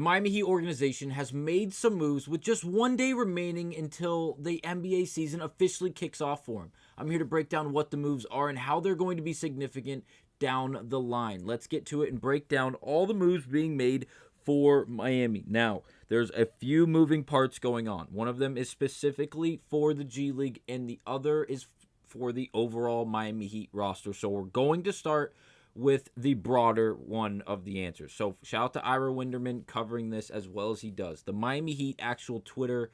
Miami Heat organization has made some moves with just 1 day remaining until the NBA season officially kicks off for him. I'm here to break down what the moves are and how they're going to be significant down the line. Let's get to it and break down all the moves being made for Miami. Now, there's a few moving parts going on. One of them is specifically for the G League, and the other is for the overall Miami Heat roster. So we're going to start with the broader one of the answers. So shout out to Ira Winderman covering this as well as he does. The Miami Heat actual Twitter,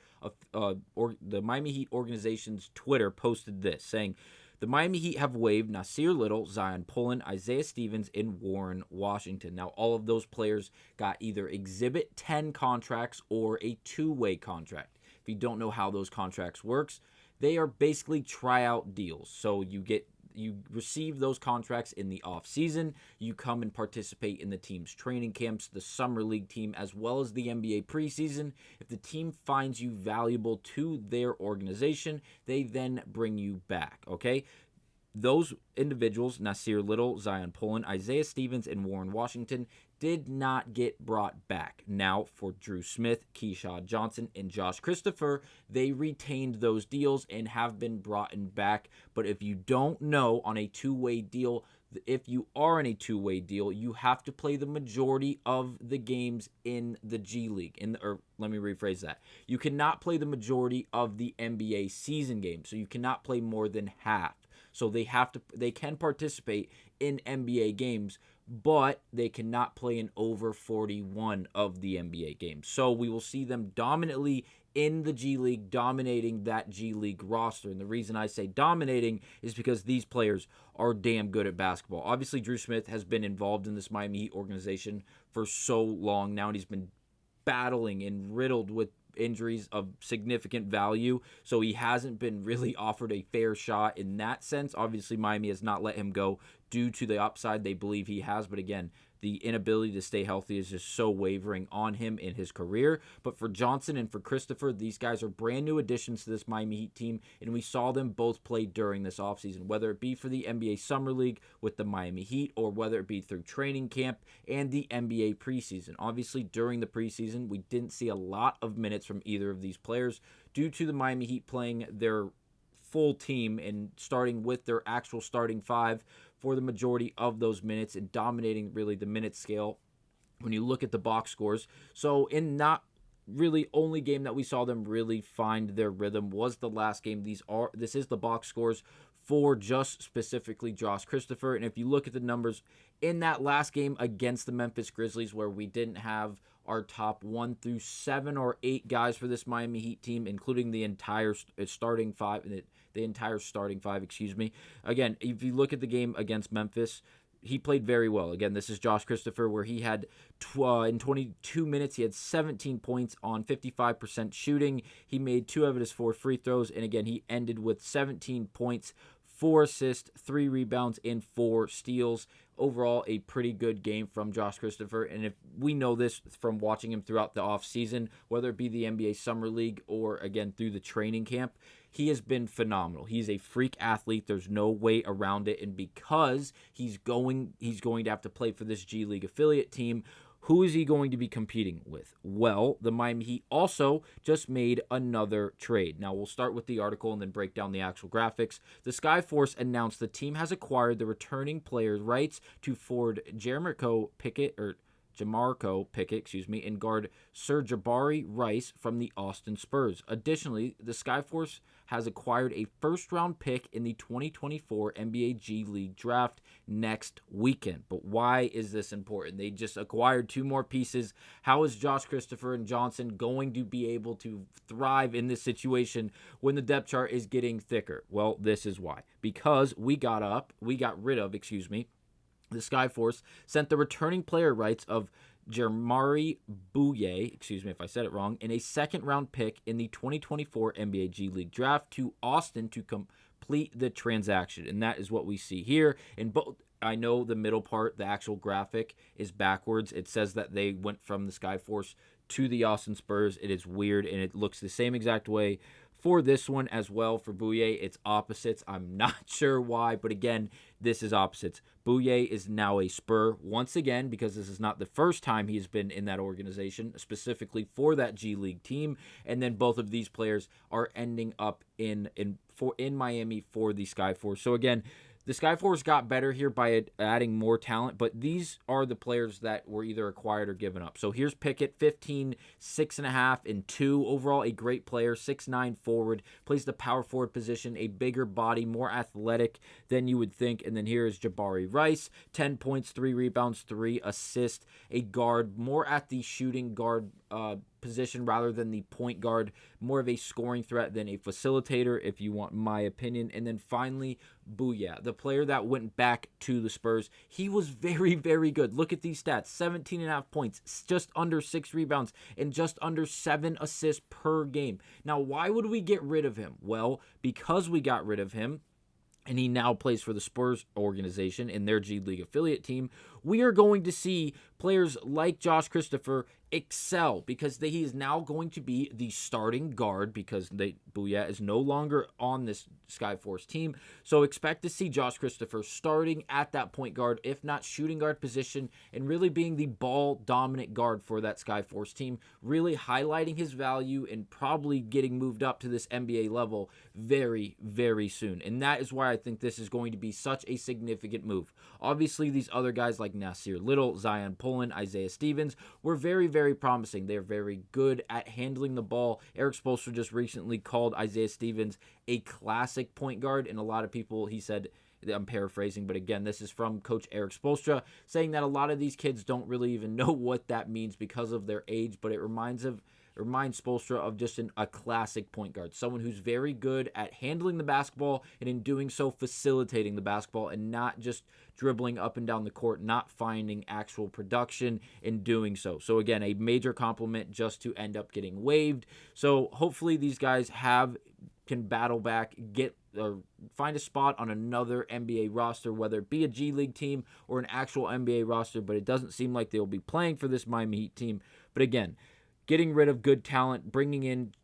or the Miami Heat organization's Twitter posted this saying, the Miami Heat have waived Nasir Little, Zion Pullen, Isaiah Stevens, and Warren Washington. Now, all of those players got either Exhibit 10 contracts or a two-way contract. If you don't know how those contracts works, they are basically tryout deals. So you receive those contracts in the off season. You come and participate in the team's training camps, the summer league team, as well as the NBA preseason. If the team finds you valuable to their organization, they then bring you back, okay? Those individuals, Nasir Little, Zion Pullen, Isaiah Stevens, and Warren Washington, did not get brought back. Now, for Drew Smith, Keyshawn Johnson, and Josh Christopher, they retained those deals and have been brought back. But if you don't know, on a two-way deal, if you are in a two-way deal, you have to play the majority of the games in the G League. Or let me rephrase that. You cannot play the majority of the NBA season games, so you cannot play more than half. So they can participate in NBA games, but they cannot play in over 41 of the NBA games. So we will see them dominantly in the G League, dominating that G League roster. And the reason I say dominating is because these players are damn good at basketball. Obviously, Drew Smith has been involved in this Miami Heat organization for so long now, and he's been battling and riddled with injuries of significant value, so he hasn't been really offered a fair shot in that sense. Obviously, Miami has not let him go due to the upside they believe he has, but again, the inability to stay healthy is just so wavering on him in his career. But for Johnson and for Christopher, these guys are brand new additions to this Miami Heat team, and we saw them both play during this offseason, whether it be for the NBA Summer League with the Miami Heat or whether it be through training camp and the NBA preseason. Obviously, during the preseason, we didn't see a lot of minutes from either of these players due to the Miami Heat playing their full team and starting with their actual starting five for the majority of those minutes and dominating really the minute scale when you look at the box scores. So in not really only game that we saw them really find their rhythm was the last game. This is the box scores for just specifically Josh Christopher. And if you look at the numbers in that last game against the Memphis Grizzlies, where we didn't have our top 1 through 7 or 8 guys for this Miami Heat team, including the entire starting five, Again, if you look at the game against Memphis, he played very well. Again, this is Josh Christopher, where he had in 22 minutes, he had 17 points on 55% shooting. He made 2 of his 4 free throws, and again, he ended with 17 points, 4 assists, 3 rebounds, and 4 steals. Overall, a pretty good game from Josh Christopher. And if we know this from watching him throughout the offseason, whether it be the NBA Summer League or, again, through the training camp, he has been phenomenal. He's a freak athlete. There's no way around it. And because he's going to have to play for this G League affiliate team, who is he going to be competing with? Well, the Miami Heat also just made another trade. Now, we'll start with the article and then break down the actual graphics. The Skyforce announced the team has acquired the returning player's rights to forward Jamarco Pickett, and guard Sir'Jabari Rice from the Austin Spurs. Additionally, the Skyforce has acquired a first-round pick in the 2024 NBA G League draft next weekend. But why is this important? They just acquired 2 more pieces. How is Josh Christopher and Johnson going to be able to thrive in this situation when the depth chart is getting thicker? Well, this is why. Because we got rid of, the Skyforce sent the returning player rights of Jermari Bouye, excuse me if I said it wrong, in a second-round pick in the 2024 NBA G League draft to Austin to complete the transaction. And that is what we see here. In both, I know the middle part, the actual graphic, is backwards. It says that they went from the Skyforce to the Austin Spurs. It is weird, and it looks the same exact way for this one as well for Bouye, it's opposites. I'm not sure why, but again, this is opposites. Bouye is now a Spur once again because this is not the first time he's been in that organization, specifically for that G League team. And then both of these players are ending up in Miami for the Skyforce. So again, the Skyforce got better here by adding more talent, but these are the players that were either acquired or given up. So here's Pickett, 15, 6.5, and 2. Overall, a great player, 6'9 forward, plays the power forward position, a bigger body, more athletic than you would think. And then here is Jabari Rice, 10 points, 3 rebounds, 3 assists, a guard, more at the shooting guard position rather than the point guard, more of a scoring threat than a facilitator, if you want my opinion. And then finally, Bouye, the player that went back to the Spurs. He was very, very good. Look at these stats: 17.5 points, just under 6 rebounds, and just under 7 assists per game. Now, why would we get rid of him? Well, because we got rid of him, and he now plays for the Spurs organization in their G League affiliate team, we are going to see players like Josh Christopher excel because he is now going to be the starting guard because Bouye is no longer on this Skyforce team. So expect to see Josh Christopher starting at that point guard, if not shooting guard position, and really being the ball dominant guard for that Skyforce team, really highlighting his value and probably getting moved up to this NBA level very, very soon. And that is why I think this is going to be such a significant move. Obviously, these other guys like Nasir Little, Zion Poland, Isaiah Stevens were very, very promising. They're very good at handling the ball. Eric Spoelstra just recently called Isaiah Stevens a classic point guard, and a lot of people, he said, I'm paraphrasing, but again, this is from Coach Eric Spoelstra, saying that a lot of these kids don't really even know what that means because of their age, but it reminds Spoelstra of just a classic point guard, someone who's very good at handling the basketball and in doing so facilitating the basketball and not just dribbling up and down the court, not finding actual production in doing so. So again, a major compliment just to end up getting waived. So hopefully these guys can battle back, get or find a spot on another NBA roster, whether it be a G League team or an actual NBA roster, but it doesn't seem like they'll be playing for this Miami Heat team. But again, getting rid of good talent, bringing in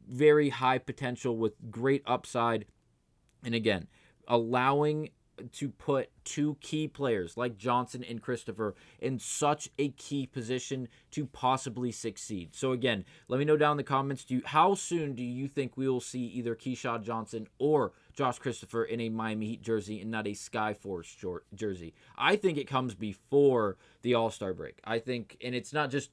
very high potential with great upside, and again, allowing to put two key players like Johnson and Christopher in such a key position to possibly succeed. So again, let me know down in the comments, how soon do you think we will see either Keyshawn Johnson or Josh Christopher in a Miami Heat jersey and not a Skyforce jersey? I think it comes before the All-Star break. I think, and it's not just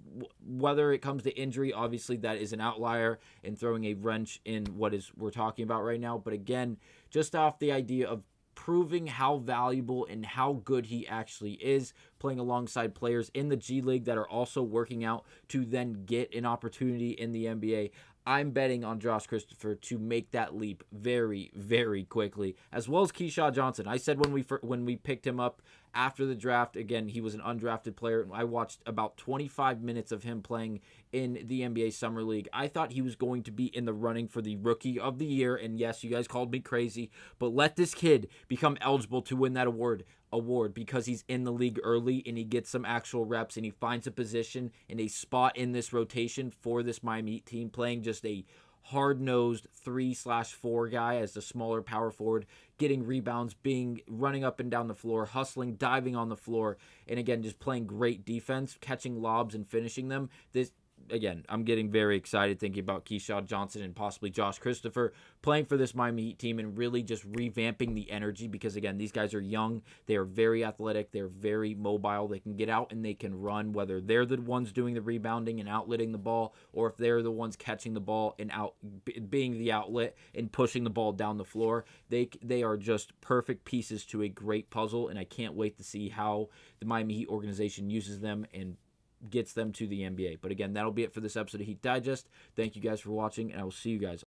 whether it comes to injury, obviously that is an outlier and throwing a wrench in what we're talking about right now, but again, just off the idea of proving how valuable and how good he actually is, playing alongside players in the G League that are also working out to then get an opportunity in the NBA. I'm betting on Josh Christopher to make that leap very, very quickly, as well as Keyshawn Johnson. I said when we picked him up after the draft, again, he was an undrafted player. I watched about 25 minutes of him playing in the NBA Summer League. I thought he was going to be in the running for the Rookie of the Year, and yes, you guys called me crazy, but let this kid become eligible to win that award because he's in the league early and he gets some actual reps and he finds a position and a spot in this rotation for this Miami Heat team, playing just a hard-nosed 3/4 guy as the smaller power forward, getting rebounds, running up and down the floor, hustling, diving on the floor, and again, just playing great defense, catching lobs and finishing them. Again, I'm getting very excited thinking about Keyshawn Johnson and possibly Josh Christopher playing for this Miami Heat team and really just revamping the energy because, again, these guys are young. They are very athletic. They're very mobile. They can get out and they can run, whether they're the ones doing the rebounding and outletting the ball or if they're the ones catching the ball and being the outlet and pushing the ball down the floor. They are just perfect pieces to a great puzzle, and I can't wait to see how the Miami Heat organization uses them and gets them to the NBA. But again, that'll be it for this episode of Heat Digest. Thank you guys for watching, and I will see you guys